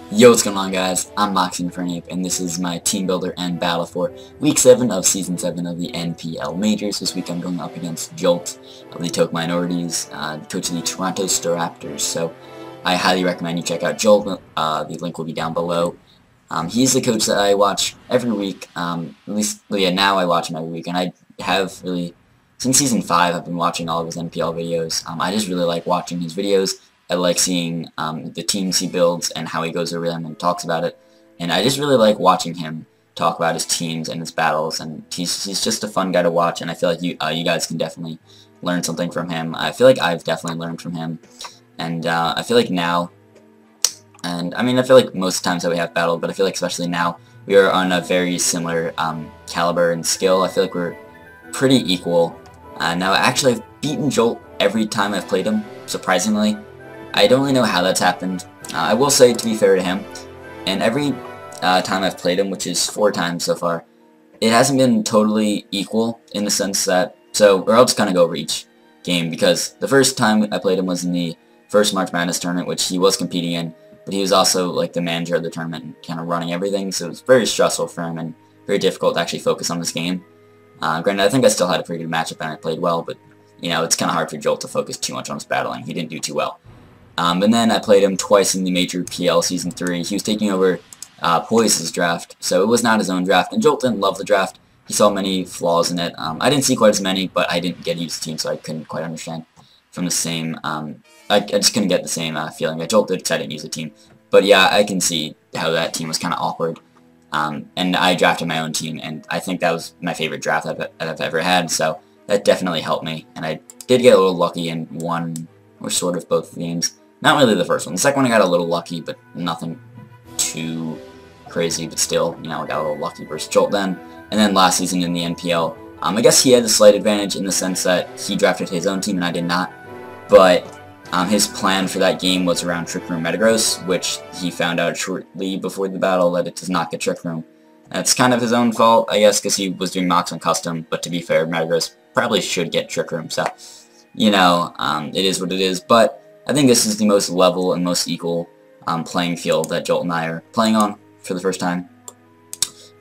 Yo, what's going on, guys? I'm Moxie Fernape, and this is my team builder and battle for Week 7 of Season 7 of the NPL Majors. This week I'm going up against Jolt of the Toke Minorities, coach of the Toronto Staraptors. So I highly recommend you check out Jolt. The link will be down below. He's the coach that I watch every week. At least, well, yeah, now I watch him every week, and I have really, since Season 5, I've been watching all of his NPL videos. I just really like watching his videos. I like seeing the teams he builds and how he goes over them and talks about it. And I just really like watching him talk about his teams and his battles. And he's just a fun guy to watch. And I feel like you guys can definitely learn something from him. I feel like I've definitely learned from him. And I feel like now, and I mean I feel like most times that we have battled, but I feel like especially now we are on a very similar caliber and skill. I feel like we're pretty equal. Now actually I've beaten Jolt every time I've played him, surprisingly. I don't really know how that's happened. I will say, to be fair to him, and every time I've played him, which is 4 times so far, it hasn't been totally equal in the sense that, or I'll just kind of go over each game, because the first time I played him was in the first March Madness tournament, which he was competing in, but he was also like the manager of the tournament and kind of running everything, so it was very stressful for him and very difficult to actually focus on this game. Granted, I think I still had a pretty good matchup and I played well, but you know, it's kind of hard for Jolt to focus too much on his battling. He didn't do too well. And then I played him twice in the Major PL Season 3. He was taking over Poise's draft, so it was not his own draft, and Jolt didn't love the draft. He saw many flaws in it. I didn't see quite as many, but I didn't get used to the team, so I couldn't quite understand from the same, I just couldn't get the same feeling that Jolt did, because I didn't use the team. But yeah, I can see how that team was kind of awkward. And I drafted my own team, and I think that was my favorite draft that I've ever had, so that definitely helped me. And I did get a little lucky in one, or sort of both games. Not really the first one. The second one I got a little lucky, but nothing too crazy, but still, you know, I got a little lucky versus Jolt then. And then last season in the NPL, I guess he had a slight advantage in the sense that he drafted his own team and I did not. But his plan for that game was around Trick Room Metagross, which he found out shortly before the battle that it does not get Trick Room. That's kind of his own fault, I guess, because he was doing mocks on custom, but to be fair, Metagross probably should get Trick Room, so, you know, it is what it is. But I think this is the most level and most equal playing field that Jolt and I are playing on for the first time,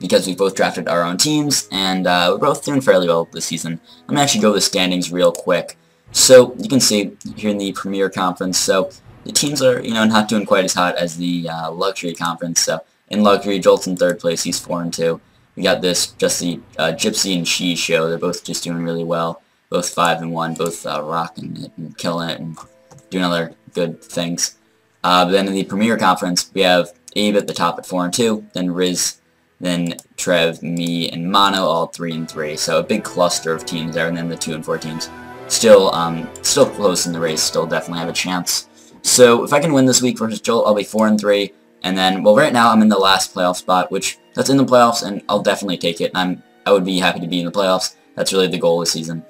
because we've both drafted our own teams, and we're both doing fairly well this season. I'm going to actually go over the standings real quick. So, you can see here in the Premier Conference, so the teams are, you know, not doing quite as hot as the Luxury Conference. So, in Luxury, Jolt's in 3rd place, he's 4-2. We got this, just the Gypsy and She show, they're both just doing really well. Both 5-1, both rocking it and killing it and doing other good things. But then in the Premier Conference, we have Abe at the top at 4-2, then Riz, then Trev, me, and Mono all 3-3. So a big cluster of teams there, and then the 2-4 teams. Still close in the race, still definitely have a chance. So if I can win this week versus Jolt, I'll be 4-3. And then, well, right now I'm in the last playoff spot, which that's in the playoffs, and I'll definitely take it. I would be happy to be in the playoffs. That's really the goal this season.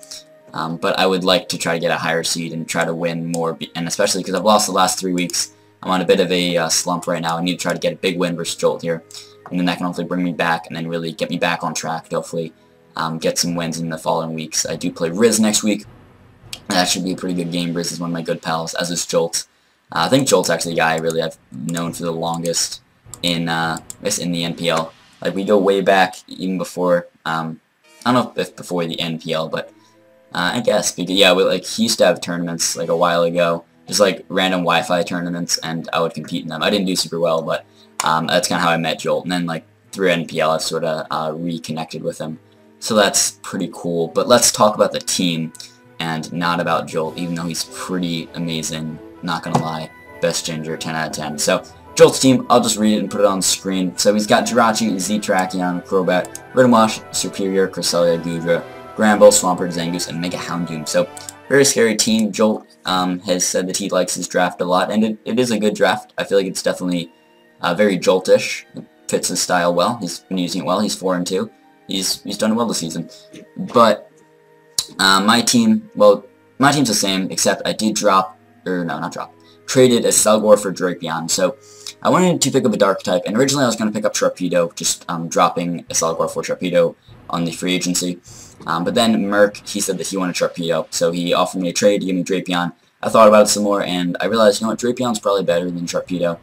But I would like to try to get a higher seed and try to win more, and especially because I've lost the last 3 weeks, I'm on a bit of a slump right now. I need to try to get a big win versus Jolt here, and then that can hopefully bring me back, and then really get me back on track to hopefully get some wins in the following weeks. I do play Riz next week, and that should be a pretty good game. Riz is one of my good pals, as is Jolt. I think Jolt's actually the guy I've known for the longest in I guess in the NPL. Like, we go way back, even before, I don't know if before the NPL, but I guess, because, yeah, he used to have tournaments, like, a while ago, just, like, random Wi-Fi tournaments, and I would compete in them. I didn't do super well, but that's kind of how I met Jolt, and then, like, through NPL, I've sort of reconnected with him, so that's pretty cool. But let's talk about the team, and not about Jolt, even though he's pretty amazing, not gonna lie. Best Ginger, 10 out of 10. So, Jolt's team, I'll just read it and put it on the screen. So he's got Jirachi, Z-Trachion, Crobat, Riddenwash, Superior, Cresselia, Gudra, Gramble, Swampert, Zangoose, and Mega Houndoom. So, very scary team. Jolt has said that he likes his draft a lot, and it is a good draft. I feel like it's definitely very Joltish. It fits his style well. He's been using it well. He's 4-2. He's done well this season. But my team, well, my team's the same, except I did traded a Selgor for Drapion. So I wanted to pick up a Dark type, and originally I was going to pick up Sharpedo, just dropping a Selgor for Sharpedo on the free agency. But then Merc, he said that he wanted Sharpedo, so he offered me a trade to give me Drapion. I thought about it some more, and I realized, you know what, Drapion's probably better than Sharpedo.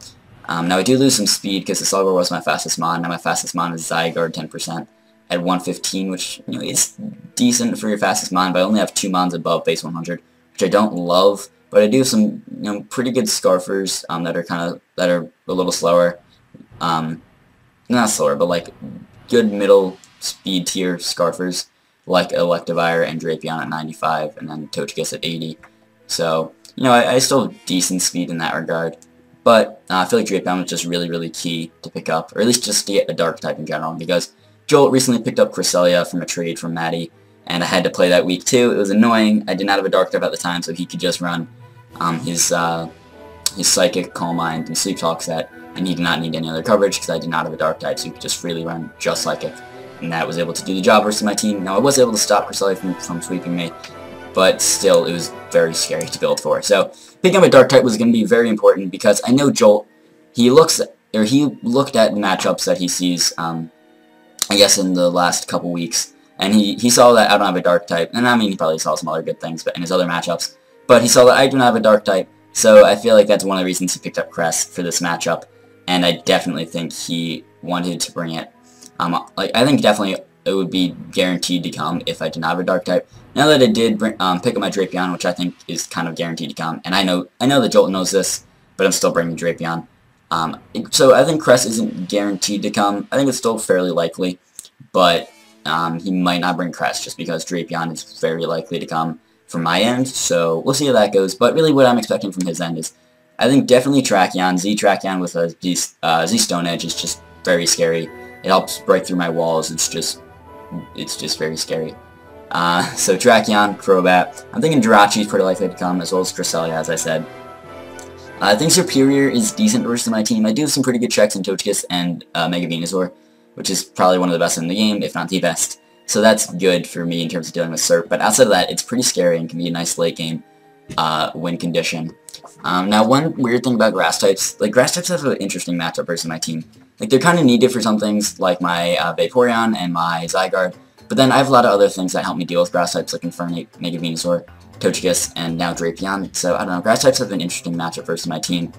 Now I do lose some speed because the Slugger was my fastest mon. Now my fastest mon is Zygarde 10% at 115, which is decent for your fastest mon, but I only have 2 mons above base 100, which I don't love. But I do have some pretty good Scarfers that are a little slower. Not slower, but like good middle speed tier Scarfers, like Electivire and Drapion at 95, and then Togekiss at 80. So, I still have decent speed in that regard. But I feel like Drapion was just really, really key to pick up, or at least just to get a Dark type in general, because Jolt recently picked up Cresselia from a trade from Maddie, and I had to play that week too. It was annoying. I did not have a Dark type at the time, so he could just run his Psychic, Calm Mind, and Sleep Talk set, and he did not need any other coverage because I did not have a Dark type, so he could just freely run just Psychic, and that was able to do the job versus my team. Now I was able to stop Cresselia from sweeping me, but still it was very scary to build for. So picking up a Dark type was going to be very important because I know Jolt, he looked at the matchups that he sees, I guess in the last couple weeks, and he saw that I don't have a Dark type, and I mean he probably saw some other good things but in his other matchups, but he saw that I do not have a Dark type, so I feel like that's one of the reasons he picked up Crest for this matchup, and I definitely think he wanted to bring it. I think definitely it would be guaranteed to come if I did not have a Dark type. Now that I did pick up my Drapion, which I think is kind of guaranteed to come, and I know that Jolt knows this, but I'm still bringing Drapion. So I think Crest isn't guaranteed to come. I think it's still fairly likely, but he might not bring Crest just because Drapion is very likely to come from my end, so we'll see how that goes. But really what I'm expecting from his end is, I think definitely Tracheon. Z-Tracheon with a Z-Stone Edge is just very scary. It helps break through my walls. It's just very scary. So Tracheon, Crobat. I'm thinking Jirachi is pretty likely to come, as well as Cresselia, as I said. I think Serperior is decent versus my team. I do have some pretty good checks in Togekiss and Mega Venusaur, which is probably one of the best in the game, if not the best. So that's good for me in terms of dealing with Serp, but outside of that, it's pretty scary and can be a nice late game win condition. Now, one weird thing about Grass types, like Grass types have an interesting matchup versus my team. Like they're kind of needed for some things, like my Vaporeon and my Zygarde, but then I have a lot of other things that help me deal with Grass types, like Infernape, Mega Venusaur, Togekiss, and now Drapion. So I don't know, Grass types have an interesting matchup versus my team.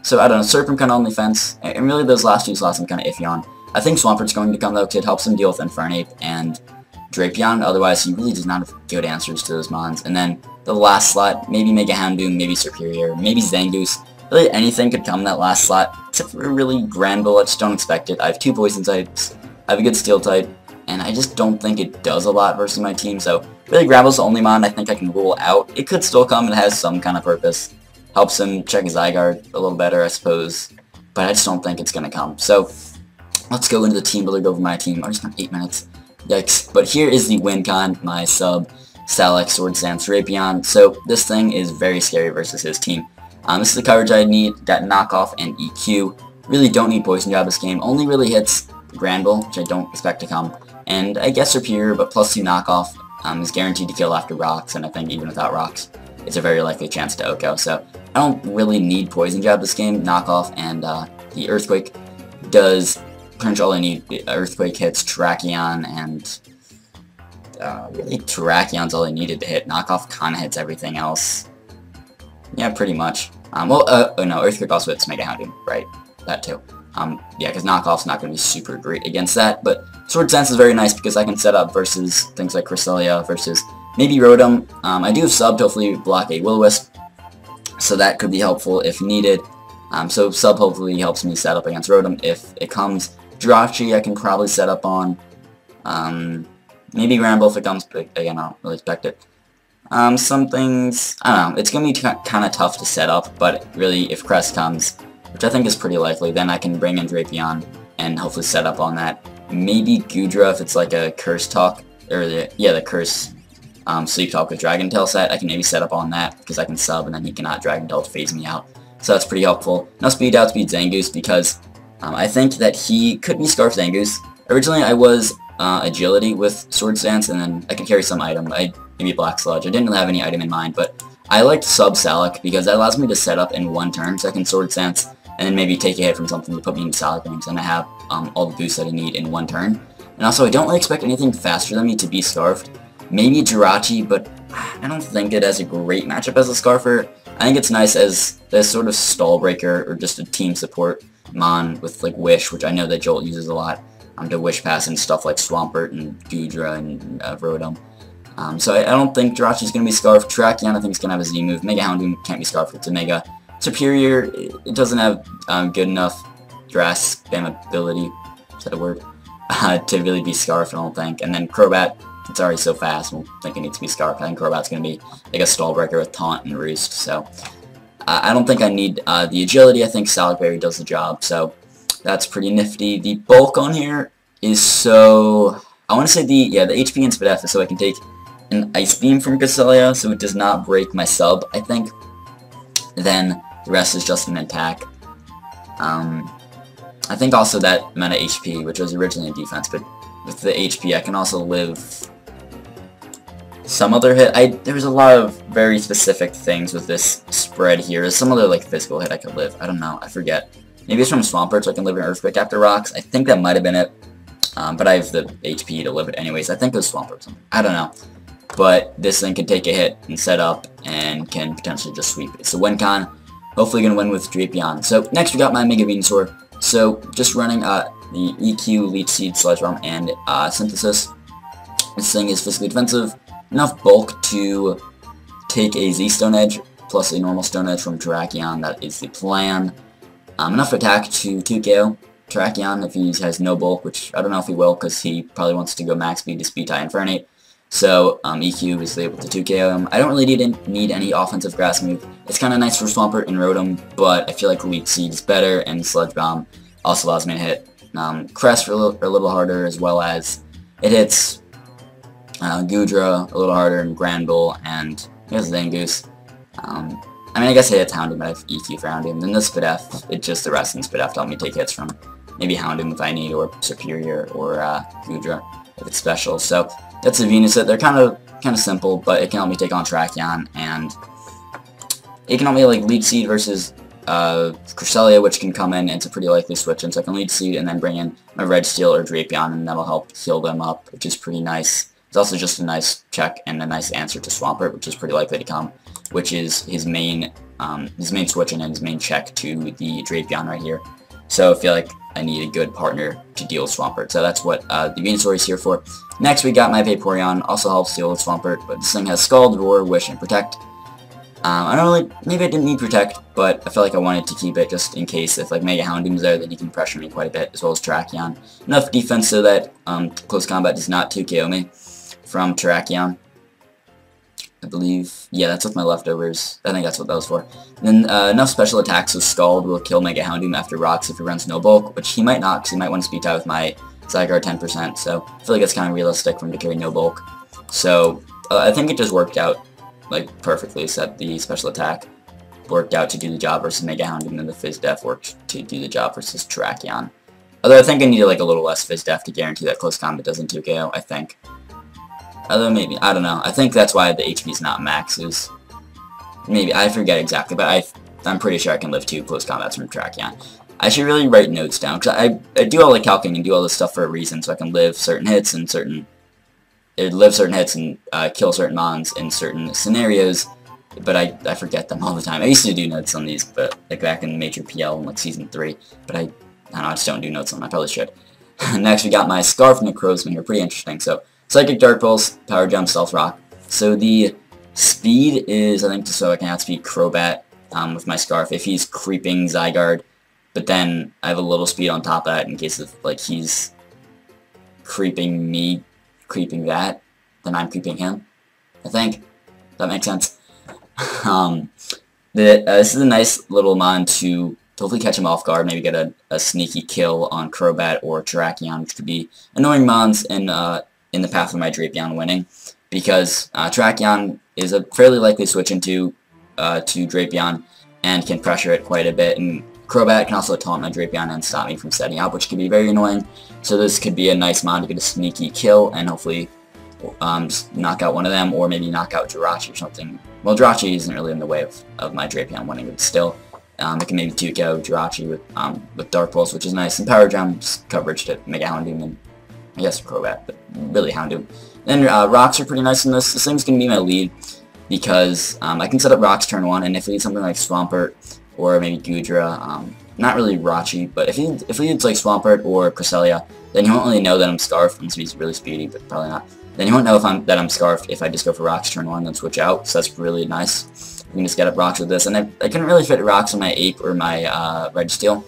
So I don't know, Serp I'm kind of on the fence, and really those last two slots I'm kind of iffy on. I think Swampert's going to come though, because it helps him deal with Infernape and Drapion, otherwise he really does not have good answers to those mons. And then the last slot, maybe Mega Houndoom, maybe Serperior, maybe Zangoose. Really anything could come in that last slot, except for really Granbull. I just don't expect it. I have 2 poison types, I have a good steel type, and I just don't think it does a lot versus my team, so really Granbull's the only mon I think I can rule out. It could still come, it has some kind of purpose. Helps him check his Zygarde a little better, I suppose, but I just don't think it's going to come. So let's go into the team builder, go over my team. I just spent 8 minutes. Yikes. But here is the win con, my sub, Salak, Sword Stance, Drapion. So this thing is very scary versus his team. This is the coverage I need. Got Knockoff and EQ. Really don't need Poison Jab this game. Only really hits Granbull, which I don't expect to come. And I guess Superior, but +2 Knockoff is guaranteed to kill after Rocks, and I think even without Rocks, it's a very likely chance to OHKO. So I don't really need Poison Jab this game. Knockoff and the Earthquake does pretty much all I need. Earthquake hits Tracheon, and really Tracheon's all I needed to hit. Knockoff kind of hits everything else. Yeah, pretty much. Oh no, Earthquake also hits Mega Houndoom, right? That too. Yeah, because Knockoff's not going to be super great against that, but Sword Stance is very nice because I can set up versus things like Cresselia versus maybe Rotom. I do have subbed, hopefully block a Will-O-Wisp, so that could be helpful if needed. So sub hopefully helps me set up against Rotom if it comes. Jirachi I can probably set up on. Maybe Granbull if it comes, but again, I don't really expect it. Some things, I don't know, it's going to be kind of tough to set up, but really if Crest comes, which I think is pretty likely, then I can bring in Drapion and hopefully set up on that. Maybe Goodra if it's like a Curse Talk, or the Curse Sleep Talk with Dragon Tail set. I can maybe set up on that because I can sub and then he cannot Dragon Tail to phase me out. So that's pretty helpful. No speed, outspeed Zangoose because I think that he could be Scarf Zangoose. Originally I was Agility with Sword Stance, and then I could carry some item. Maybe Black Sludge. I didn't really have any item in mind, but I liked Sub Salak because that allows me to set up in 1 turn, so I can Sword Stance and then maybe take a hit from something to put me into Salak range, and I have all the boosts that I need in 1 turn. And also, I don't really expect anything faster than me to be Scarfed. Maybe Jirachi, but I don't think it has a great matchup as a Scarfer. I think it's nice as sort of stall breaker or just a team support Mon with like Wish, which I know that Jolt uses a lot, to Wish Pass and stuff like Swampert and Goodra and Rotom. So I don't think Jirachi's going to be Scarfed. Terrakion I think is going to have a Z move. Mega Houndoom can't be Scarfed. It's a Mega. Superior, it doesn't have good enough Grass Spam ability, is that a word, to really be Scarfed, I don't think. And then Crobat, it's already so fast, I don't think it needs to be Scarfed. I think Crobat's going to be like a Stall Breaker with Taunt and Roost, so I don't think I need the Agility. I think Salad Berry does the job, so that's pretty nifty. The bulk on here is so... I want to say the HP and Speed F is so I can take an Ice Beam from Cresselia, so it does not break my sub, I think. Then the rest is just an attack. I think also that amount of HP, which was originally a defense, but with the HP I can also live some other hit. There's a lot of very specific things with this spread here. There's some other like physical hit I could live. I don't know, I forget. Maybe it's from Swampert, so I can live an Earthquake after Rocks. I think that might have been it. But I have the HP to live it anyways. I think it was Swampert or something. I don't know. But this thing can take a hit and set up and can potentially just sweep it. So WinCon, hopefully going to win with Drapion. So next we got my Mega Venusaur. So just running the EQ, Leech Seed, Sludge Bomb, and Synthesis. This thing is physically defensive. Enough bulk to take a Z Stone Edge plus a normal Stone Edge from Terrakion. That is the plan. Enough attack to 2KO Terrakion if he has no bulk, which I don't know if he will because he probably wants to go max speed to Speed Tie Infernape. So EQ is able to 2KO him. I don't really need any offensive grass move. It's kind of nice for Swampert and Rotom, but I feel like Leech Seed is better, and Sludge Bomb also allows me to hit Crest a little harder, as well as it hits Goodra a little harder, and Granbull, and I guess Zangoose. I mean, I guess it hits Houndoom, but I have EQ for Houndoom. Then the Spidef, it's just the rest in Spidef to help me take hits from maybe Houndoom if I need, or Superior, or Goodra if it's special. So that's a Venusaur. They're kind of simple, but it can help me take on Terrakion, and it can help me like Leech Seed versus Cresselia, which can come in, and it's a pretty likely switch in, so I can Leech Seed and then bring in my Red Steel or Drapion, and that'll help heal them up, which is pretty nice. It's also just a nice check and a nice answer to Swampert, which is pretty likely to come, which is his main switch and his main check to the Drapion right here. So I feel like I need a good partner to deal with Swampert. So that's what the Venusaur is here for. Next we got my Vaporeon, also helps deal with Swampert, but this thing has Scald, Roar, Wish, and Protect. I don't really, maybe I didn't need Protect, but I feel like I wanted to keep it just in case if like Mega Houndoom's there, then he can pressure me quite a bit, as well as Terrakion. Enough defense so that close combat does not 2KO me from Terrakion. I believe, yeah, that's with my leftovers. I think that's what that was for. And then enough special attacks so Scald will kill Mega Houndoom after Rocks if he runs no bulk, which he might not, because he might want to Speed Tie with my Zygarde 10%, so I feel like it's kind of realistic for him to carry no bulk. So I think it just worked out like perfectly, except the special attack worked out to do the job versus Mega Houndoom, and the Fizz Def worked to do the job versus Terrakion. Although I think I needed like a little less Fizz Def to guarantee that close combat doesn't 2KO, I think. Although maybe, I don't know. I think that's why the HP is not maxes. Maybe, I forget exactly, but I'm pretty sure I can live 2 close combats from Terrakion. I should really write notes down, because I do all the calculating and do all this stuff for a reason, so I can live certain hits and kill certain mons in certain scenarios, but I forget them all the time. I used to do notes on these, but like back in Major PL in like Season 3, but I don't know, I just don't do notes on them. I probably should. Next we got my Scarf Necrozma here, pretty interesting. So Psychic Dark Pulse, Power Jump, Stealth Rock. So the speed is, I think, so I can outspeed Crobat with my Scarf if he's creeping Zygarde, but then I have a little speed on top of that in case of like he's creeping me, creeping that, then I'm creeping him, I think. That makes sense. This is a nice little mon to hopefully catch him off guard, maybe get a sneaky kill on Crobat or Terrakion, which could be annoying mons in the path of my Drapion winning, because Terrakion is a fairly likely switch into to Drapion and can pressure it quite a bit, and Crobat can also taunt my Drapion and stop me from setting up, which can be very annoying. So this could be a nice mon to get a sneaky kill and hopefully knock out one of them, or maybe knock out Jirachi or something. Well, Jirachi isn't really in the way of my Drapion winning, but still, it can maybe 2KO Jirachi with Dark Pulse, which is nice, and Power Gem's coverage to Mega Houndoom and I guess Crobat, but really Houndoom. Then Rocks are pretty nice in this. This thing's going to be my lead because I can set up Rocks turn 1, and if we need something like Swampert or maybe Goodra, not really Rachi, but if he hits like Swampert or Cresselia, then he won't really know that I'm Scarfed, unless he's really speedy, but probably not. Then he won't know that I'm Scarfed if I just go for Rocks turn 1 and switch out, so that's really nice. You can just get up Rocks with this, and I couldn't really fit Rocks on my Ape or my Registeel.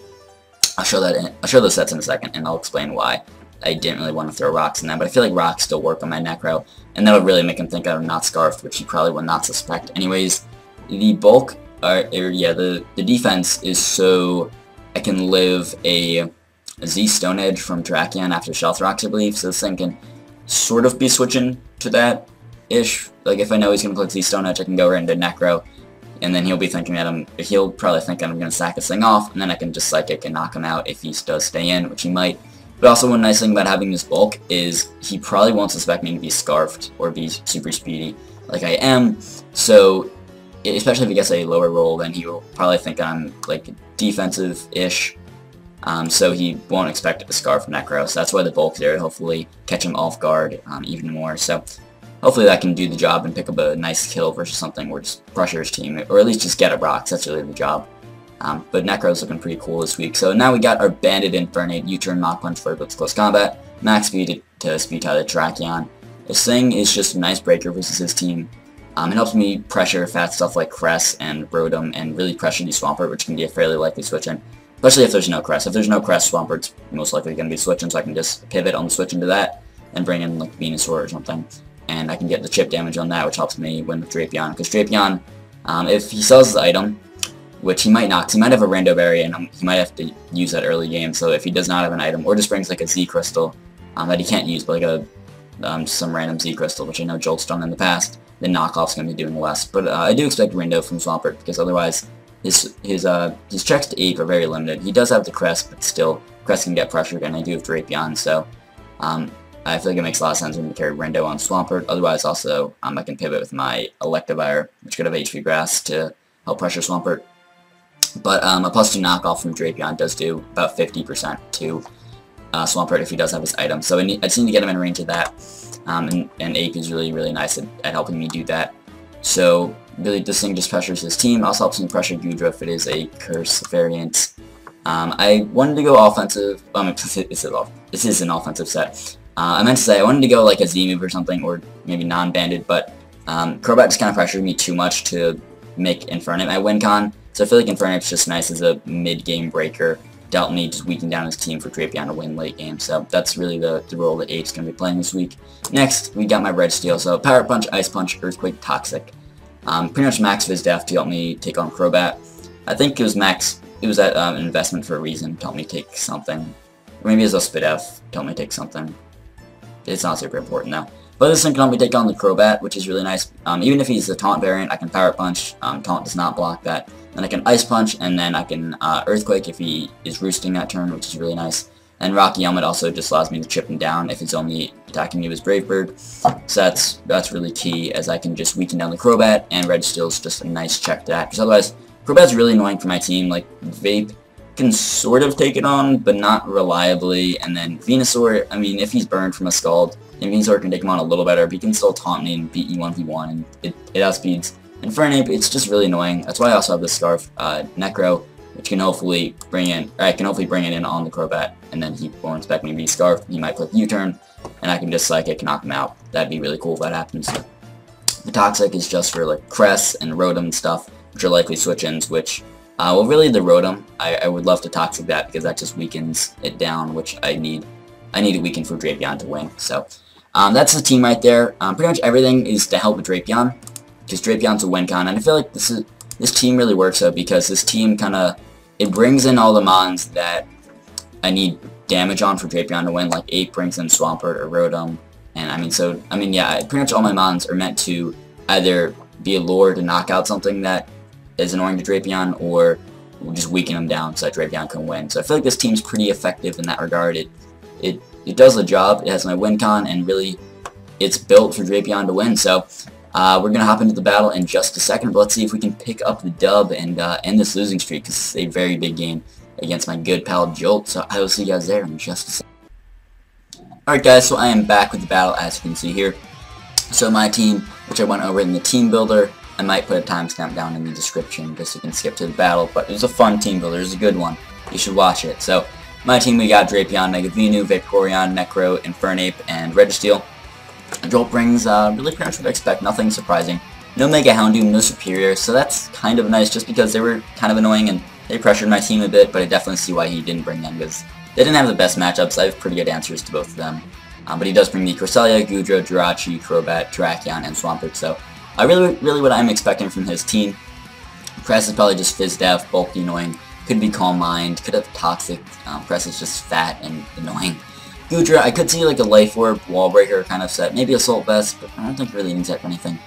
I'll show those sets in a second, and I'll explain why I didn't really want to throw Rocks in that, but I feel like Rocks still work on my Necro, and that would really make him think I'm not Scarfed, which he probably would not suspect. Anyways, the bulk, the defense is so I can live a Z Stone Edge from Terrakion after Stealth Rocks, I believe, so this thing can sort of be switching to that-ish. Like, if I know he's going to click Z Stone Edge, I can go right into Necro, and then he'll be thinking that he'll probably think I'm going to sack this thing off, and then I can just Psychic and knock him out if he does stay in, which he might. But also one nice thing about having this bulk is he probably won't suspect me to be Scarfed or be super speedy like I am, so especially if he gets a lower roll, then he will probably think I'm like defensive-ish, so he won't expect a Scarf Necro, so that's why the bulk there, hopefully catch him off guard even more. So hopefully that can do the job and pick up a nice kill versus something or just pressure his team, or at least just get a Rocks. That's really the job. But Necro's looking pretty cool this week. So now we got our Bandit Infernape, U-turn, Mach Punch, Flare Blitz, Close Combat, Max Speed to Speed Tie the Terrakion. This thing is just a nice breaker versus his team. It helps me pressure fat stuff like Cress and Rotom and really pressure the Swampert, which can be a fairly likely switch-in. Especially if there's no Cress. If there's no Cress, Swampert's most likely going to be switching, so I can just pivot on the switch into that and bring in like Venusaur or something. And I can get the chip damage on that, which helps me win with Drapion. Because Drapion, if he sells his item, which he might not, because he might have a Rando Berry, and he might have to use that early game, so if he does not have an item, or just brings like a Z Crystal that he can't use, but like some random Z Crystal, which I know Jolt's done in the past, then Knockoff's going to be doing less. But I do expect Rando from Swampert, because otherwise his checks to Ape are very limited. He does have the Crest, but still, Crest can get pressured, and I do have Drapion, so I feel like it makes a lot of sense when you carry Rando on Swampert. Otherwise, also, I can pivot with my Electivire, which could have HP Grass to help pressure Swampert. But a +2 knockoff from Drapion does do about 50% to Swampert if he does have his item. So I just need to get him in range of that. And Ape is really, really nice at helping me do that. So really, this thing just pressures his team. Also helps me pressure Goodra if it is a Curse variant. I wanted to go offensive. This is an offensive set. I meant to say I wanted to go like a Z move or something, or maybe non-banded, but Crobat just kind of pressured me too much to make Infernape my win con. So I feel like Infernape's just nice as a mid-game breaker to help me just weaken down his team for Drapion to win late game. So that's really the role that Ape's going to be playing this week. Next, we got my Registeel. So Power Punch, Ice Punch, Earthquake, Toxic. Pretty much max Vizdef to help me take on Crobat. I think it was max. It was that an investment for a reason to help me take something. Or maybe it was a Spidef to help me take something. It's not super important though. But this thing can help me take on the Crobat, which is really nice. Even if he's a Taunt variant, I can Power Punch. Taunt does not block that. Then I can Ice Punch, and then I can Earthquake if he is roosting that turn, which is really nice. And Rocky Helmet also just allows me to chip him down if he's only attacking me with Brave Bird. So that's really key, as I can just weaken down the Crobat, and Registeel's just a nice check to that. Because otherwise, Crobat's really annoying for my team. Like, Vape can sort of take it on, but not reliably. And then Venusaur, I mean, if he's burned from a Scald, then Venusaur can take him on a little better, but he can still taunt me and beat you 1v1, and it outspeeds Infernape. It's just really annoying. That's why I also have this Scarf Necro, which can hopefully bring in, or I can hopefully bring it in on the Crobat, and then he won't expect me to be Scarf. He might click U-turn, and I can just Psychic knock him out. That'd be really cool if that happens. The Toxic is just for like Cress and Rotom and stuff, which are likely switch-ins, which, well, really the Rotom, I would love to Toxic that, because that just weakens it down, which I need to weaken for Drapion to win. So that's the team right there. Pretty much everything is to help with Drapion, because Drapion's a win con, and I feel like this team really works out, because this team it brings in all the mons that I need damage on for Drapion to win, like Ape brings in Swampert or Rotom, and I mean yeah, pretty much all my mons are meant to either be a lure to knock out something that is annoying to Drapion, or just weaken him down so that Drapion can win. So I feel like this team's pretty effective in that regard. It does the job. It has my win con, and really it's built for Drapion to win. So we're going to hop into the battle in just a second, but let's see if we can pick up the dub and end this losing streak, because it's a very big game against my good pal Jolt. So I will see you guys there in just a second. Alright guys, so I am back with the battle, as you can see here. So my team, which I went over in the team builder, I might put a timestamp down in the description just so you can skip to the battle, but it was a fun team builder. It was a good one. you should watch it. So, my team, we got Drapion, Megavenu, Vaporeon, Necro, Infernape, and Registeel. Jolt brings really pretty much what I expect, nothing surprising. No Mega Houndoom, no Superior, so that's kind of nice just because they were kind of annoying and they pressured my team a bit, but I definitely see why he didn't bring them because they didn't have the best matchups. I have pretty good answers to both of them. But he does bring the Cresselia, Goodra, Jirachi, Crobat, Terrakion, and Swampert, so really what I'm expecting from his team. Cress is probably just Fizz Def, bulky, annoying, could be Calm Mind, could have Toxic, Cress is just fat and annoying. Goodra, I could see like a Life Orb, Wall Breaker kind of set, maybe Assault Vest, but I don't think it really needs that for anything.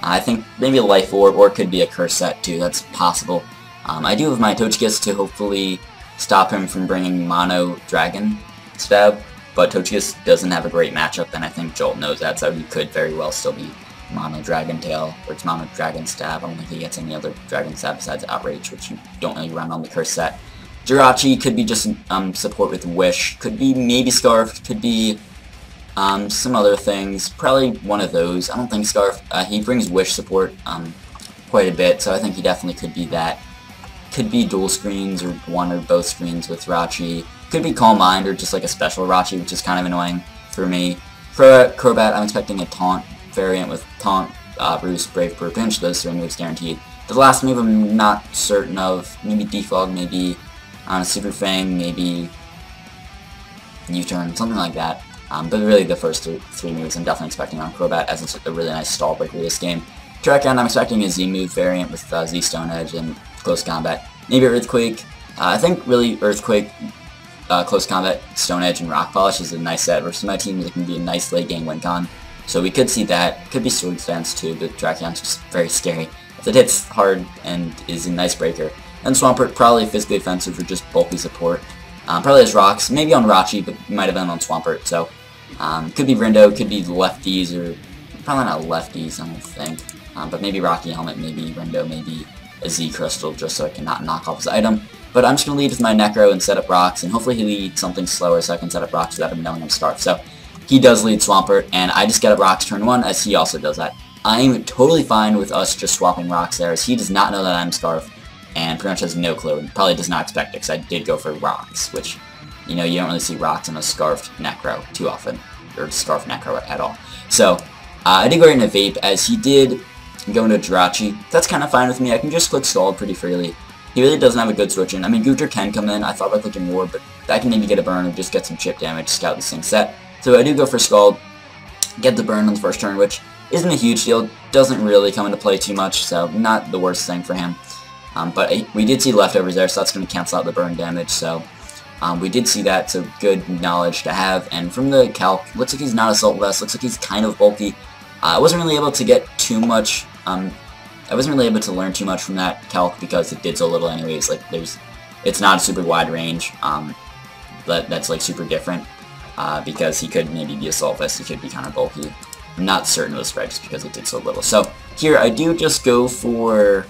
I think maybe a Life Orb, or it could be a Curse set too, that's possible. I do have my Togekiss to hopefully stop him from bringing Mono Dragon Stab, but Togekiss doesn't have a great matchup, and I think Jolt knows that, so he could very well still be Mono Dragon Tail, or it's Mono Dragon Stab. I don't think he gets any other Dragon Stab besides Outrage, which you don't really run on the Curse set. Jirachi could be just support with Wish, could be maybe Scarf, could be some other things, probably one of those. I don't think Scarf, he brings Wish support quite a bit, so I think he definitely could be that. Could be dual screens, or one or both screens with Rachi. Could be Calm Mind, or just like a special Rachi, which is kind of annoying for me. For Crobat, I'm expecting a Taunt variant with Taunt, Roost, Brave Bird, Pinch, those 3 moves guaranteed. The last move I'm not certain of, maybe Defog, maybe Super Fang, maybe U-Turn, something like that. But really the first three moves I'm definitely expecting on Crobat, as it's a really nice stall breaker this game. Terrakion, I'm expecting a Z-move variant with Z Stone Edge and Close Combat. Maybe Earthquake. I think really Earthquake, Close Combat, Stone Edge, and Rock Polish is a nice set versus my team. It can be a nice late game win con. So we could see that. Could be Sword Stance too, but Terrakion's just very scary. If it hits hard and is a nice breaker. And Swampert, probably physically offensive or just bulky support. Probably has Rocks, maybe on Rachi, but might have been on Swampert. So could be Rindo, could be lefties, or probably not lefties, I don't think. But maybe Rocky Helmet, maybe Rindo, maybe a Z Crystal, just so I can not knock off his item. But I'm just going to lead with my Necro and set up Rocks, and hopefully he leads something slower so I can set up Rocks without him knowing I'm Scarf. So he does lead Swampert, and I just get up Rocks turn 1, as he also does that. I'm totally fine with us just swapping Rocks there, as he does not know that I'm Scarf, and pretty much has no clue, and probably does not expect it, because I did go for Rocks, which, you know, you don't really see Rocks in a Scarfed Necro too often, or Scarf Necro at all. So, I did go right into Vape, as he did go into Jirachi. That's kind of fine with me. I can just click Scald pretty freely. He really doesn't have a good switch in. I mean, Goodra can come in. I thought about clicking Ward, but that can maybe get a burn or just get some chip damage, scout this thing set. So I do go for Scald, get the burn on the first turn, which isn't a huge deal. Doesn't really come into play too much, so not the worst thing for him. But we did see leftovers there, so that's going to cancel out the burn damage. So we did see that, so good knowledge to have. And from the calc, looks like he's not Assault Vest. Looks like he's kind of bulky. I wasn't really able to get too much. I wasn't really able to learn too much from that calc because it did so little anyways. Like it's not a super wide range. But that's like super different because he could maybe be Assault Vest. He could be kind of bulky. I'm not certain of the spread just because it did so little. So here I do just go for.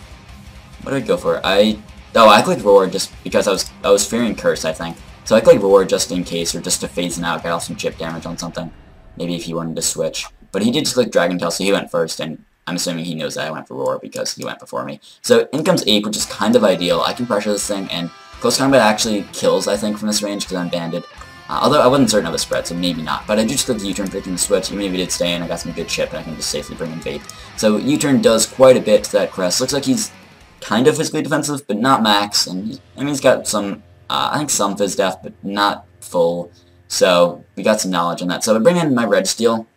What did I go for? I clicked Roar just because I was fearing Curse, I think. So I clicked Roar just in case, or just to phase him out, get off some chip damage on something. Maybe if he wanted to switch. But he did just click Dragon Tail, so he went first, and I'm assuming he knows that I went for Roar because he went before me. So in comes Ape, which is kind of ideal. I can pressure this thing, and Close Combat actually kills, I think, from this range because I'm banded. Although I wasn't certain of the spread, so maybe not. But I do just click U-turn, picking the switch. Even if he did stay in, I got some good chip, and I can just safely bring in Vape. So U-turn does quite a bit to that Crest. Looks like he's kind of physically defensive, but not max. And he's got some, I think some Fizz Def, but not full. So we got some knowledge on that. So I bring in my Registeel,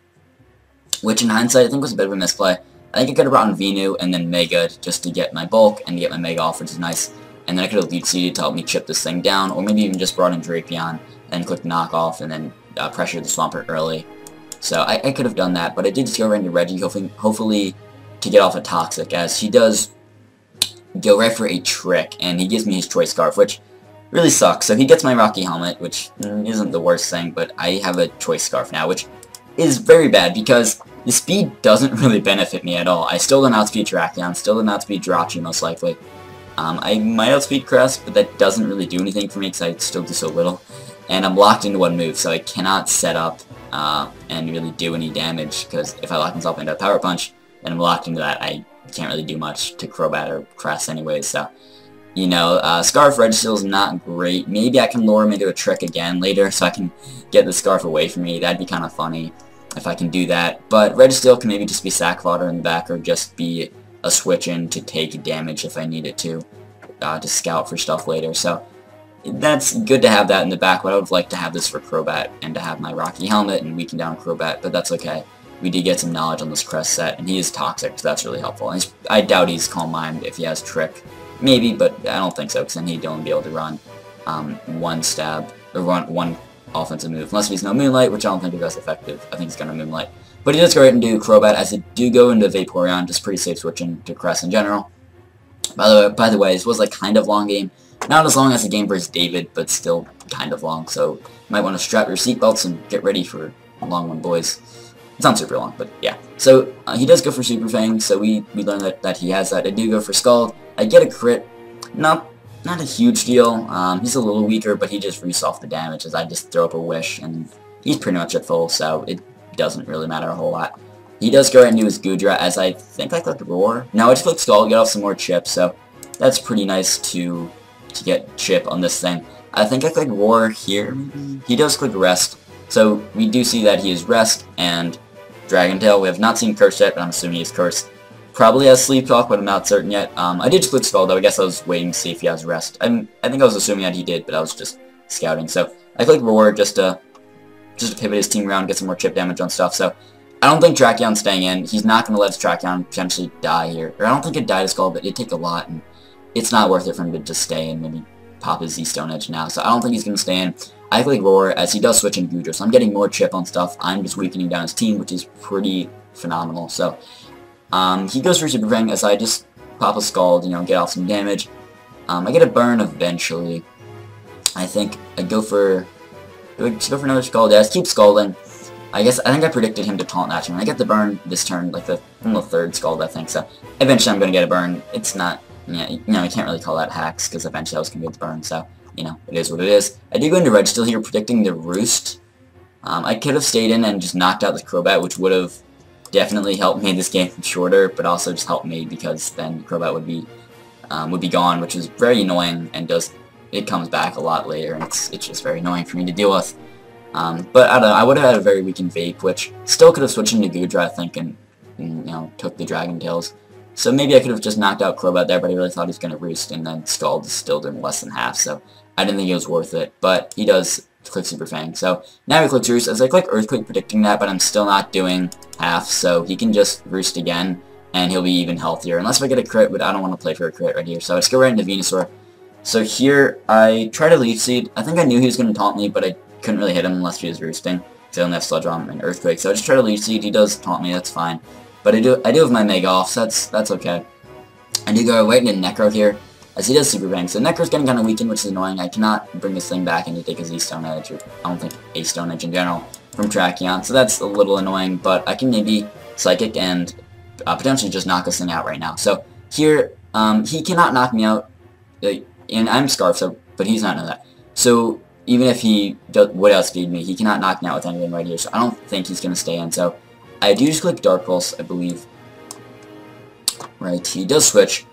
which in hindsight I think was a bit of a misplay. I think I could have brought in Venu and then Mega just to get my bulk and to get my Mega off, which is nice. And then I could have lead seeded to help me chip this thing down, or maybe even just brought in Drapion and click Knockoff and then pressure the Swampert early. So I could have done that, but I did just go right into Reggie, hopefully to get off a Toxic, as he does go right for a Trick, and he gives me his Choice Scarf, which really sucks. So he gets my Rocky Helmet, which isn't the worst thing, but I have a Choice Scarf now, which is very bad because the speed doesn't really benefit me at all. I still don't outspeed Terrakion, still don't outspeed Jirachi most likely. I might outspeed Crest, but that doesn't really do anything for me because I still do so little. And I'm locked into one move, so I cannot set up and really do any damage, because if I lock myself into a Power Punch, then I'm locked into that. I can't really do much to Crobat or Crest anyways, so You know, Scarf Registeel is not great. Maybe I can lure him into a trick again later so I can get the Scarf away from me. That'd be kind of funny if I can do that. But Registeel can maybe just be sack fodder in the back or just be a switch in to take damage if I need it to scout for stuff later. So that's good to have that in the back, but I would like to have this for Crobat and to have my Rocky Helmet and weaken down Crobat, but that's okay. We did get some knowledge on this Crest set, and he is Toxic, so that's really helpful. And I doubt he's Calm Mind if he has Trick. Maybe, but I don't think so, because then he'd only be able to run one stab, or one offensive move. Unless he's no Moonlight, which I don't think is as effective. I think he's going to Moonlight. But he does go right and do Crobat, as it do go into Vaporeon, just pretty safe switching to Crest in general. By the way, this was like kind of long game. Not as long as the game versus David, but still kind of long, so you might want to strap your seatbelts and get ready for a long one, boys. It's not super long, but yeah. So he does go for Super Fang, so we learned that he has that. I do go for Scald. I get a crit. Not a huge deal. He's a little weaker, but he just rests off the damage as I just throw up a Wish, and he's pretty much at full, so it doesn't really matter a whole lot. He does go right into his Goodra, as I think I clicked Roar. No, I just clicked Scald, get off some more chips, so that's pretty nice to get chip on this thing. I think I clicked Roar here. He does click Rest, so we do see that he is Rest and Dragon Tail. We have not seen Curse yet, but I'm assuming he's Cursed. Probably has Sleep Talk, but I'm not certain yet. I did just click Scald, though. I guess I was waiting to see if he has Rest. I think I was assuming that he did, but I was just scouting. So I clicked Roar just to pivot his team around, get some more chip damage on stuff. So I don't think Tracheon's staying in. He's not going to let his Tracheon potentially die here. Or I don't think it'd die to Scald, but it'd take a lot, and it's not worth it for him to just stay and maybe pop his Z-Stone Edge now. So I don't think he's going to stay in. I click Roar, as he does switch in Goodra, so I'm getting more chip on stuff. I'm just weakening down his team, which is pretty phenomenal. So he goes for Super Fang, as I just pop a Scald, you know, get off some damage. I get a burn eventually. I think I go for another Scald. Yeah, I keep Scalding. I think I predicted him to taunt that turn. I get the burn this turn, like the third Scald, I think. So eventually I'm going to get a burn. It's not, yeah, you know, you can't really call that hacks, because eventually I was going to get the burn. So, you know, it is what it is. I do go into Registeel here, predicting the Roost. I could have stayed in and just knocked out the Crobat, which would have definitely helped make this game shorter, but also just helped me, because then Crobat would be gone, which is very annoying, and it comes back a lot later, and it's just very annoying for me to deal with. But I don't know, I would have had a very weakened Vape, which still could have switched into Goodra, I think, and you know, took the Dragon Tails. So maybe I could have just knocked out Crobat there, but I really thought he was going to Roost, and then Scald is still doing less than half, so I didn't think it was worth it. But he does click Super Fang. So now he clicks Roost, as I click Earthquake predicting that, but I'm still not doing half, so he can just Roost again, and he'll be even healthier. Unless I get a crit, but I don't want to play for a crit right here. So I just go right into Venusaur. So here, I try to Leaf Seed. I think I knew he was going to taunt me, but I couldn't really hit him unless he was roosting, because I don't have Sludge Bomb and Earthquake. So I just try to Leaf Seed. He does taunt me, that's fine. But I do have my Mega Off, so that's okay. I do go right into Necro here, as he does Super Fang. So Necro's getting kind of weakened, which is annoying. I cannot bring this thing back and to take a Z-Stone Edge, or I don't think a Stone Edge in general, from Tracheon. So that's a little annoying, but I can maybe Psychic and potentially just knock this thing out right now. So here, he cannot knock me out, and I'm Scarf, so, but he's not know that. So even if he would outspeed me, he cannot knock me out with anything right here, so I don't think he's going to stay in. So I do just click Dark Pulse, I believe. Right, he does switch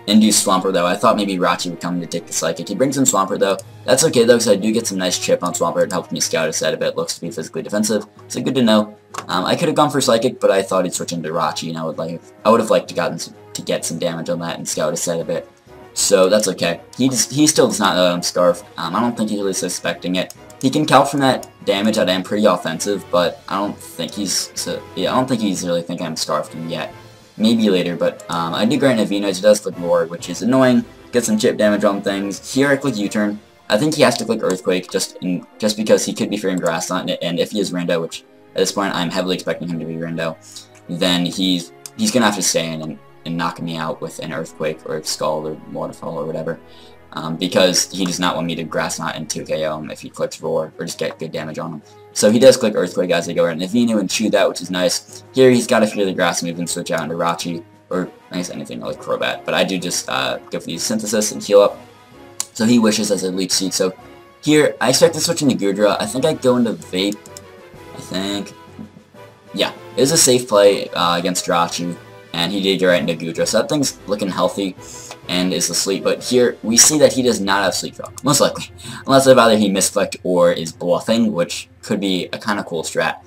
and do Swampert, though. I thought maybe Rachi would come to take the Psychic. He brings in Swampert, though. That's okay, though, because I do get some nice chip on Swampert. It helps me scout his set a bit. Looks to be physically defensive, so good to know. I could have gone for Psychic, but I thought he'd switch into Rachi, and I would have liked to get some damage on that and scout his set a bit. So that's okay. He still does not know that I'm Scarf. I don't think he's really suspecting it. He can count from that damage that I am pretty offensive, but I don't think he's really thinking I'm Scarfed him yet. Maybe later, but I do grant Avino. He does click Roar, which is annoying. Get some chip damage on things. Here I click U-turn. I think he has to click Earthquake just because he could be fearing Grass on it, and if he is Rindo, which at this point I'm heavily expecting him to be Rindo, then he's gonna have to stay in and knock me out with an Earthquake or Scald or Waterfall or whatever, because he does not want me to Grass Knot and 2KO him if he clicks Roar or just get good damage on him. So he does click Earthquake as I go around Navino and chew that, which is nice. Here he's got to fear the Grass move and switch out into Rachi, or I guess anything like Crobat. But I do just go for the Synthesis and heal up. So he wishes as a Leech Seed. So here I expect to switch into Goodra. I think I go into Vape. I think. Yeah, it is a safe play against Rachi, and he did go right into Goodra. So that thing's looking healthy. and is asleep, but here we see that he does not have Sleep Talk, most likely. Unless either he misclicked or is bluffing, which could be a kind of cool strat.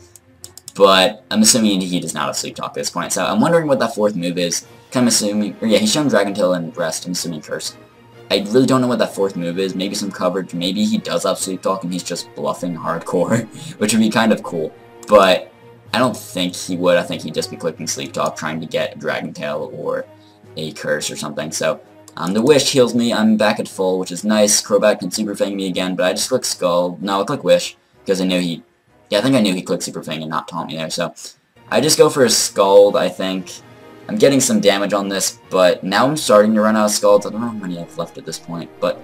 But I'm assuming he does not have Sleep Talk at this point, so I'm wondering what that fourth move is. Kind of assuming, or yeah, he's shown Dragon Tail and Rest, I'm assuming Curse. I really don't know what that fourth move is. Maybe some coverage, maybe he does have Sleep Talk and he's just bluffing hardcore, which would be kind of cool. But I don't think he would. I think he'd just be clicking Sleep Talk, trying to get a Dragon Tail or a Curse or something. So the Wish heals me. I'm back at full, which is nice. Crobat can Super Fang me again, but I just click Skull. No, I click Wish because I knew he. Yeah, I think I knew he clicked Super Fang and not taunt me there. So I just go for a Scald. I think I'm getting some damage on this, but now I'm starting to run out of Scalds. I don't know how many I have left at this point, but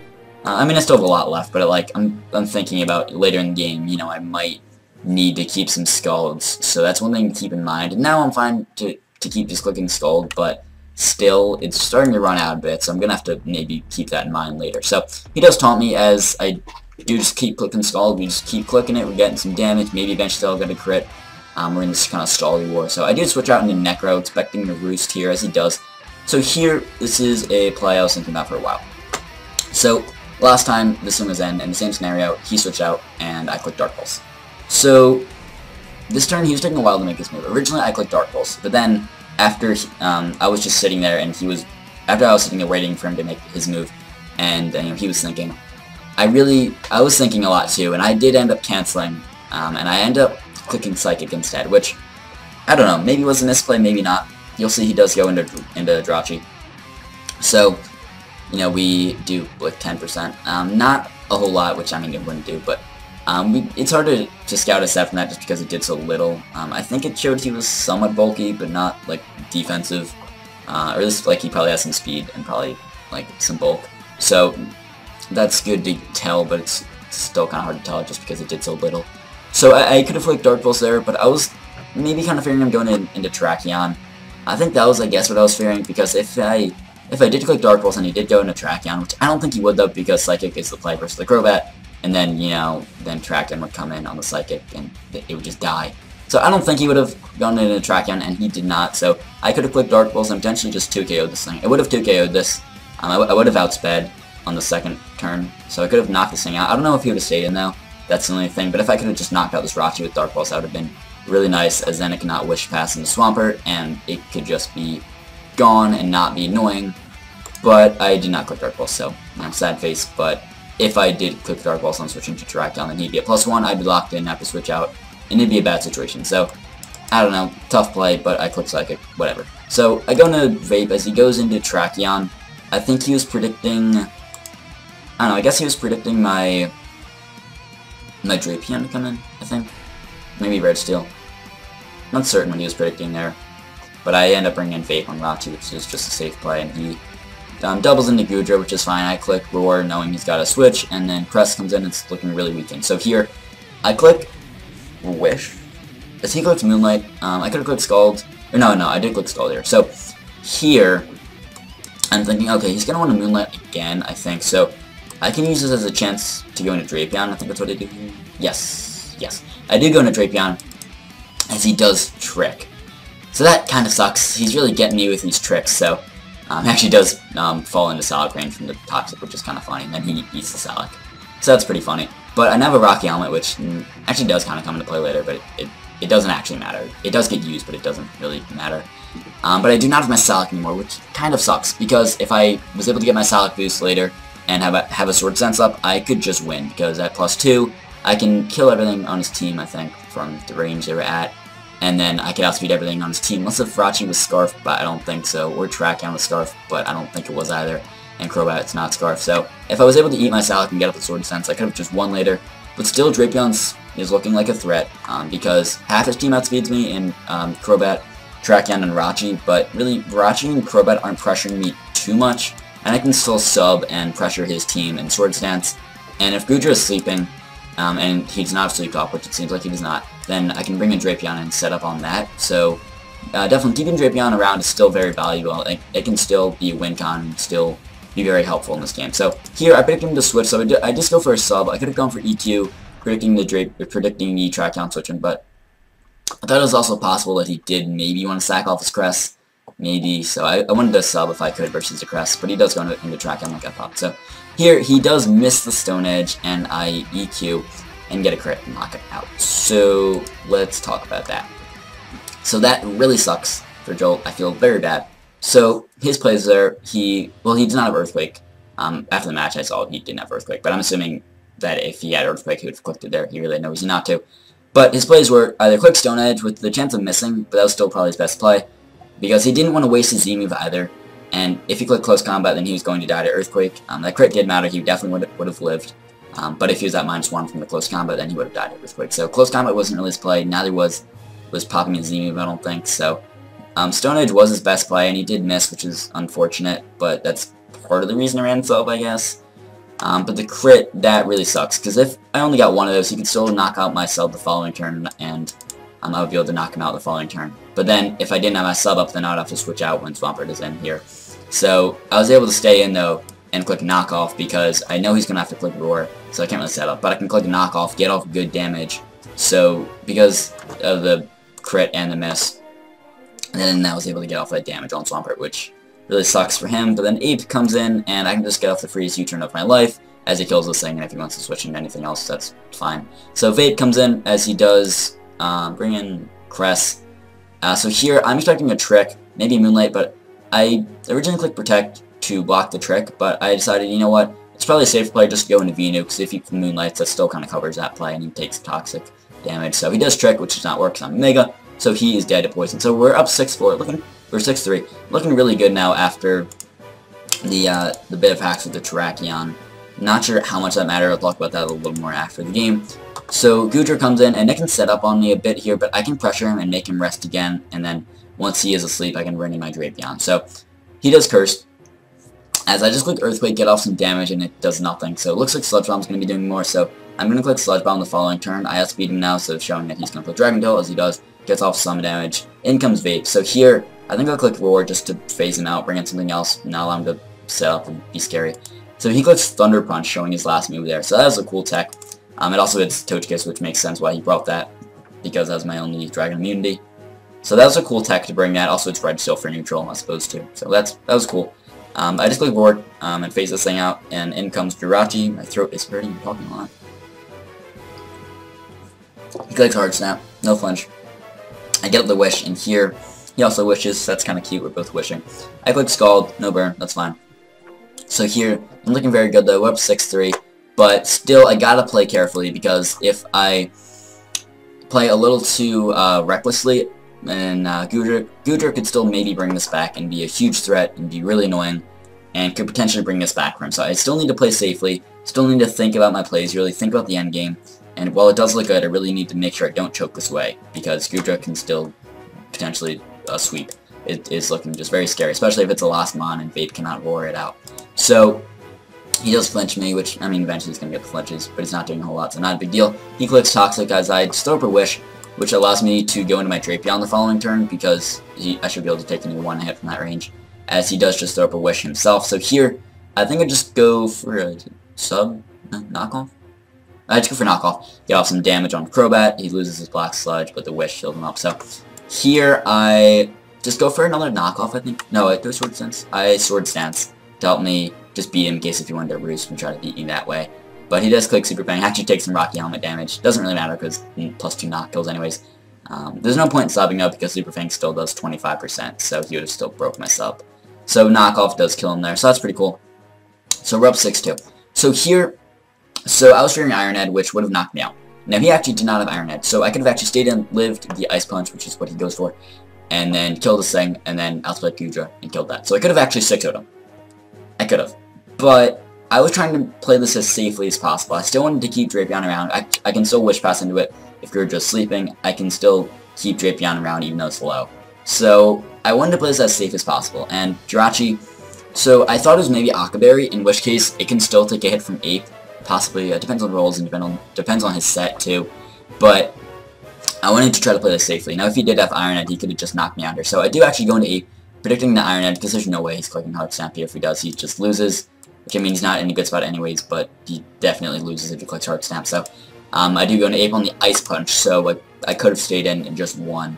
I mean I still have a lot left. But like I'm thinking about later in the game. You know, I might need to keep some Scalds, so that's one thing to keep in mind. And now I'm fine to keep just clicking Scald, but still, it's starting to run out a bit, so I'm going to have to maybe keep that in mind later. So, he does taunt me as I do just keep clicking Scald. We just keep clicking it, we're getting some damage, maybe eventually I'll get a crit. We're in this kind of stally war. So I did switch out into Necro, expecting to roost here, as he does. So here, this is a play I was thinking about for a while. So, last time this one was in the same scenario, he switched out, and I clicked Dark Pulse. So, this turn, he was taking a while to make his move. Originally, I clicked Dark Pulse, but then after I was just sitting there, and after I was sitting there waiting for him to make his move, and you know, he was thinking, I was thinking a lot too, and I did end up canceling, and I ended up clicking Psychic instead, which, I don't know, maybe was a misplay, maybe not. You'll see he does go into Drachi. So, you know, we do like 10%, not a whole lot, which I mean it wouldn't do, but it's hard to scout a set from that just because it did so little. I think it showed he was somewhat bulky, but not, like, defensive. Or at least, like, he probably has some speed and probably, like, some bulk. So, that's good to tell, but it's still kind of hard to tell just because it did so little. So, I could have flicked Dark Pulse there, but I was maybe kind of fearing him going into Tracheon. I think that was, I guess, what I was fearing, because if I did click Dark Pulse and he did go into Tracheon, which I don't think he would, though, because Psychic is the play versus the Crobat, and then, you know, then Tracheon would come in on the Psychic, and it would just die. So I don't think he would have gone into Tracheon, and he did not, so I could have clicked Dark Pulse and potentially just 2KO'd this thing. It would have 2KO'd this. I would have outsped on the second turn, so I could have knocked this thing out. I don't know if he would have stayed in, though. That's the only thing, but if I could have just knocked out this Rachi with Dark Pulse, that would have been really nice, as then it cannot Wish Pass into Swampert, and it could just be gone and not be annoying. But I did not click Dark Pulse, so, you know, sad face, but if I did click Dark Pulse on switching to Tracheon, then he'd be a +1, I'd be locked in, have to switch out, and it'd be a bad situation. So, I don't know, tough play, but I clicked Psychic, whatever. So, I go into Vape as he goes into Tracheon. I think he was predicting, I don't know, I guess he was predicting my Drapion to come in, I think. Maybe Red Steel. Not certain what he was predicting there. But I end up bringing in Vape on Rachi, which is just a safe play, and he doubles into Goodra, which is fine. I click Roar, knowing he's got a switch, and then Crest comes in, it's looking really weakened. So here, I click Wish. As he clicks Moonlight, I could have clicked Scald. Or no, I did click Scald here. So here, I'm thinking, okay, he's going to want to Moonlight again, I think. So I can use this as a chance to go into Drapion. I think that's what I do here. Yes. I did go into Drapion, as he does Trick. So that kind of sucks. He's really getting me with these tricks, so he actually does fall into Salic range from the Toxic, which is kind of funny, and then he eats the Salic. So that's pretty funny. But I now have a Rocky Helmet, which actually does kind of come into play later, but it doesn't actually matter. It does get used, but it doesn't really matter. But I do not have my Salic anymore, which kind of sucks, because if I was able to get my Salic boost later and have a Sword Sense up, I could just win, because at +2, I can kill everything on his team, I think, from the range they were at. And then I could outspeed everything on his team. Unless if Rachi was Scarf, but I don't think so. Or Tracheon was Scarf, but I don't think it was either. And Crobat, it's not Scarf. So if I was able to eat my Salic and get up the Sword Sense, I could have just won later. But still, Drapion is looking like a threat, because half his team outspeeds me in Crobat, Tracheon, and Rachi. But really, Rachi and Crobat aren't pressuring me too much. And I can still sub and pressure his team in Sword Stance. And if Goodra is sleeping, and he does not have Sleep Talk, which it seems like he does not, then I can bring in Drapion and set up on that. So definitely keeping Drapion around is still very valuable. It can still be a win con and still be very helpful in this game. So here I picked him to switch, so I just go for a sub. I could have gone for EQ, predicting the Tracheon switching, but I thought it was also possible that he did maybe want to sack off his Crest. maybe. So I wanted to sub if I could versus the Crest, but he does go into track on like I thought. So here he does miss the Stone Edge, and I EQ and get a crit and knock it out. So let's talk about that. So that really sucks for Jolt. I feel very bad. So his plays there, he does not have Earthquake. After the match I saw he didn't have Earthquake, but I'm assuming that if he had Earthquake he would have clicked it there. He really knows not to. But his plays were either quick Stone Edge with the chance of missing, but that was still probably his best play, because he didn't want to waste his Z move either. And if he clicked Close Combat, then he was going to die to Earthquake. That crit did matter, he definitely would have lived. But if he was at -1 from the Close Combat, then he would have died to Earthquake. So Close Combat wasn't really his play, neither was popping his Z move, I don't think. So Stone Edge was his best play, and he did miss, which is unfortunate, but that's part of the reason I ran sub, I guess. But the crit, that really sucks, because if I only got one of those, he could still knock out my sub the following turn, and I would be able to knock him out the following turn. But then, if I didn't have my sub up, then I would have to switch out when Swampert is in here. So, I was able to stay in, though, and click Knock Off, because I know he's going to have to click Roar, so I can't really set up. But I can click Knock Off, get off good damage, so, because of the crit and the miss, and then I was able to get off that damage on Swampert, which really sucks for him. But then Ape comes in, and I can just get off the freest U-turn of my life as he kills this thing, and if he wants to switch into anything else, that's fine. So Vape comes in, as he does bring in Cress. So here, I'm expecting a trick, maybe Moonlight, but I originally clicked Protect to block the trick, but I decided, you know what, it's probably a safer play just to go into Venu, because if he Moonlights, that still kind of covers that play, and he takes toxic damage. So he does Trick, which does not work, because I'm Mega, so he is dead to Poison. So we're up 6-4, we're 6-3, looking really good now after the bit of hacks with the Terrakion. Not sure how much that mattered. I'll talk about that a little more after the game. So Goodra comes in, and Nick can set up on me a bit here, but I can pressure him and make him rest again, and then once he is asleep, I can bring in my Drapion. So he does Curse. As I just click Earthquake, get off some damage, and it does nothing. So it looks like Sludge Bomb's going to be doing more, so I'm going to click Sludge Bomb the following turn. I outspeed him now, so it's showing that he's going to click Dragon Tail, as he does. Gets off some damage. In comes Vape. So here, I think I'll click Roar just to phase him out, bring in something else, not allow him to set up and be scary. So he clicks Thunder Punch, showing his last move there. So that was a cool tech. It also hits Togekiss, which makes sense why he brought that, because that was my only Dragon immunity. So that was a cool tech to bring that. Also, it's Red Steel for neutral, as opposed to. So that was cool. I just click Roar and phase this thing out, and in comes Jirachi. My throat is hurting. I'm talking a lot. He clicks Hard Snap, no flinch. I get up the Wish, and here he also wishes. So that's kind of cute. We're both wishing. I click Scald, no burn. That's fine. So here, I'm looking very good though. We're up 6-3, but still, I gotta play carefully, because if I play a little too recklessly, then Goodra could still maybe bring this back and be a huge threat and be really annoying, and could potentially bring this back for him. So I still need to play safely, still need to think about my plays, really think about the end game, and while it does look good, I really need to make sure I don't choke this away, because Goodra can still potentially sweep. It is looking just very scary, especially if it's a last mon and Vape cannot roar it out. So he does flinch me, which, I mean, eventually he's going to get the flinches, but he's not doing a whole lot, so not a big deal. He clicks Toxic as I just throw up a Wish, which allows me to go into my Drapion the following turn, because I should be able to take only one hit from that range, as he does just throw up a Wish himself. So here, I think I just go for a knockoff? I just go for knockoff, get off some damage on Crobat. He loses his Black Sludge, but the Wish healed him up. So here, I just go for another knockoff, I think. No, I do Sword Stance. I Sword Stance to help me just beat him in case if he wanted to roost and try to beat me that way. But he does click Super Bang, actually takes some Rocky Helmet damage. Doesn't really matter because +2 knock kills anyways. There's no point in subbing up because Super Fang still does 25%, so he would have still broke my sub. So knockoff does kill him there, so that's pretty cool. So we're up 6-2. So here, I was fearing Iron Head, which would have knocked me out. Now he actually did not have Iron Head, so I could have actually stayed in, lived the Ice Punch, which is what he goes for, and then killed this thing, and then outsplit Goodra and killed that. So I could have actually 6-0'd him. I could have. But I was trying to play this as safely as possible. I still wanted to keep Drapion around. I can still Wish Pass into it. If Goodra is sleeping, I can still keep Drapion around even though it's low. So I wanted to play this as safe as possible. And Jirachi, so I thought it was maybe Akaberry, in which case it can still take a hit from Ape. Possibly, it depends on rolls and depends on his set too. But I wanted to try to play this safely. Now if he did have Iron Head, he could have just knocked me under. So I do actually go into Ape, predicting the Iron Head, because there's no way he's clicking Hard Snap here. If he does, he just loses. Which I mean, he's not in a good spot anyways, but he definitely loses if he clicks Hard Snap. So I do go into Ape on the Ice Punch, so I could have stayed in and just won.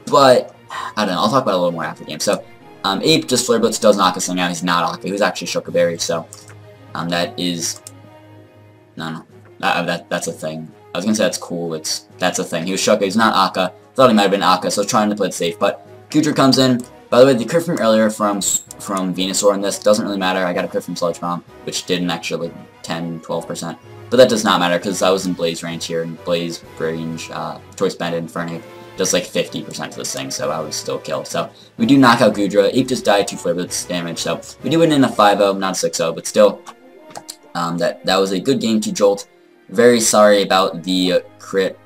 But I don't know, I'll talk about it a little more after the game. So, Ape just Flare Blitz does knock this thing out. He's not Akka. He was actually Shookberry, so, that is, no, that's a thing. I was gonna say that's cool, that's a thing. He was Shuka, he's not Akka. Thought he might have been Akka, so I was trying to play it safe, but Goodra comes in. By the way, the crit from earlier from Venusaur in this doesn't really matter. I got a crit from Sludge Bomb, which did an extra, like, 10-12%. But that does not matter, because I was in Blaze range here, and Blaze range, Choice Bandit, Infernape, does like 50% to this thing, so I was still killed. So, we do knock out Goodra. Ape just died 2 Flare Blitz damage, so we do win in a 5-0, not a 6-0, but still, that was a good game to Jolt. Very sorry about the crit,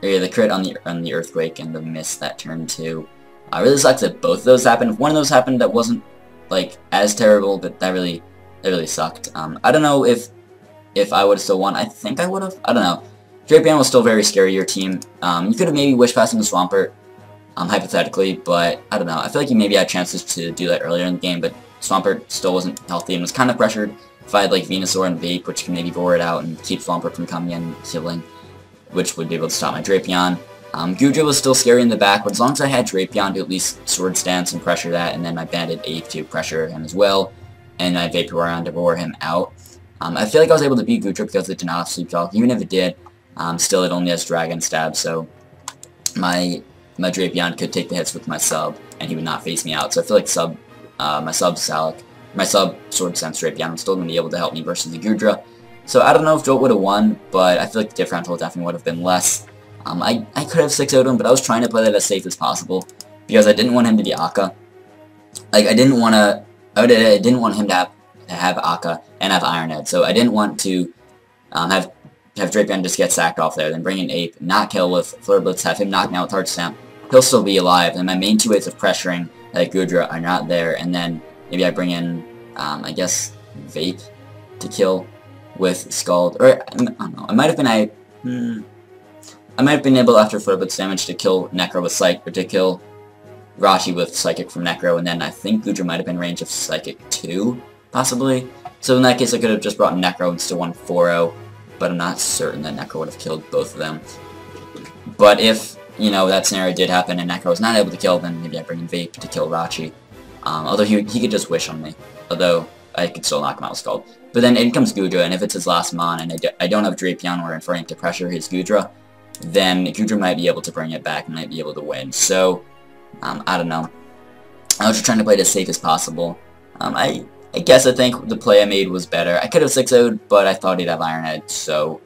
the crit on the Earthquake and the miss that turned to. Really sucks that both of those happened. If one of those happened, that wasn't like as terrible, but that really sucked. I don't know if I would have still won. I think I would have. I don't know. Drapion was still very scary, your team. You could have maybe Wish Passing the Swampert, hypothetically, but I don't know. I feel like you maybe had chances to do that earlier in the game, but Swampert still wasn't healthy and was kind of pressured. If I had like Venusaur and Vape, which can maybe roar it out and keep Swampert from coming in and killing, which would be able to stop my Drapion. Goodra was still scary in the back, but as long as I had Drapion to at least Sword Stance and pressure that, and then my Bandit Ape to pressure him as well, and my Vaporeon to roar him out, I feel like I was able to beat Goodra because it did not have Sleep Talk. Even if it did, still it only has Dragon Stab, so my Drapion could take the hits with my sub, and he would not face me out. So I feel like my sub Sword Stance Drapion was still going to be able to help me versus the Goodra. So I don't know if Jolt would have won, but I feel like the differential definitely would have been less. I could have 6-0'd him, but I was trying to play that as safe as possible because I didn't want him to be Akka. Like I didn't want him to have Akka and have Iron Head. So I didn't want to have Drapion just get sacked off there, then bring in Ape, not kill with Flare Blitz, have him knocked out with Heart Stamp. He'll still be alive, and my main 2 ways of pressuring that Goodra are not there, and then maybe I bring in I guess Vape to kill with Scald, or I don't know. I might have been able after Flare Blitz damage to kill Necro with Psych, or to kill Rachi with Psychic from Necro, and then I think Goodra might have been range of Psychic 2, possibly. So in that case I could have just brought Necro and still won 4-0, but I'm not certain that Necro would have killed both of them. But if, you know, that scenario did happen and Necro was not able to kill, then maybe I bring in Vape to kill Rachi. Although he could just Wish on me, although I could still knock him out with Scald. But then in comes Goodra, and if it's his last Mon, and I don't have Drapion or Infernape to pressure his Goodra, then Goodra might be able to bring it back and might be able to win. So, I don't know. I was just trying to play it as safe as possible. I guess I think the play I made was better. I could have 6-0'd, but I thought he'd have Iron Head, so,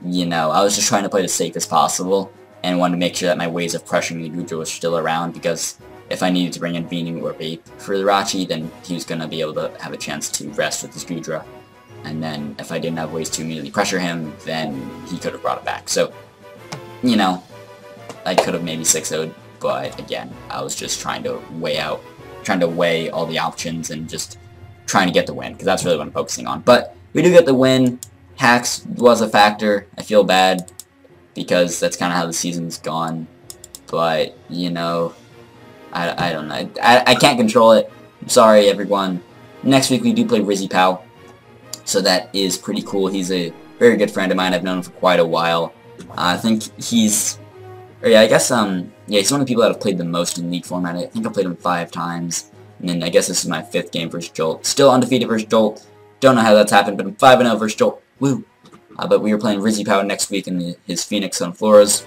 you know, I was just trying to play it as safe as possible, and wanted to make sure that my ways of pressuring the Goodra was still around, because if I needed to bring in Venu or Vape for the Rachi, then he was going to be able to have a chance to rest with his Goodra. And then if I didn't have ways to immediately pressure him, then he could have brought it back. So, you know, I could have maybe 6-0'd, but again, I was just trying to weigh all the options and just trying to get the win, because that's really what I'm focusing on. But we do get the win. Hacks was a factor. I feel bad, because that's kind of how the season's gone. But, you know, I don't know. I can't control it. I'm sorry, everyone. Next week we do play Rizzy Pow, so that is pretty cool. He's a very good friend of mine. I've known him for quite a while. I think he's, or yeah, I guess, yeah, he's one of the people that have played the most in League format. I think I played him 5 times, and then I guess this is my 5th game versus Jolt. Still undefeated versus Jolt. Don't know how that's happened, but I'm 5-0 versus Jolt. Woo! But we are playing Rizzy Pow next week in his Phoenix Sunfloras.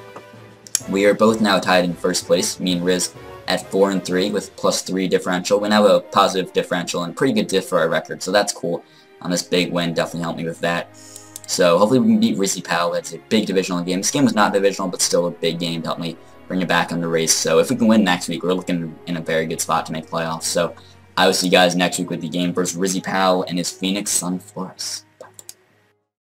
We are both now tied in first place, me and Riz, at 4-3 with +3 differential. We now have a positive differential and pretty good diff for our record, so that's cool. This big win definitely helped me with that. So hopefully we can beat Rizzy Pow. It's a big divisional game. This game was not divisional, but still a big game to help me bring it back in the race. So if we can win next week, we're looking in a very good spot to make playoffs. So I will see you guys next week with the game versus Rizzy Pow and his Phoenix Sunfloras.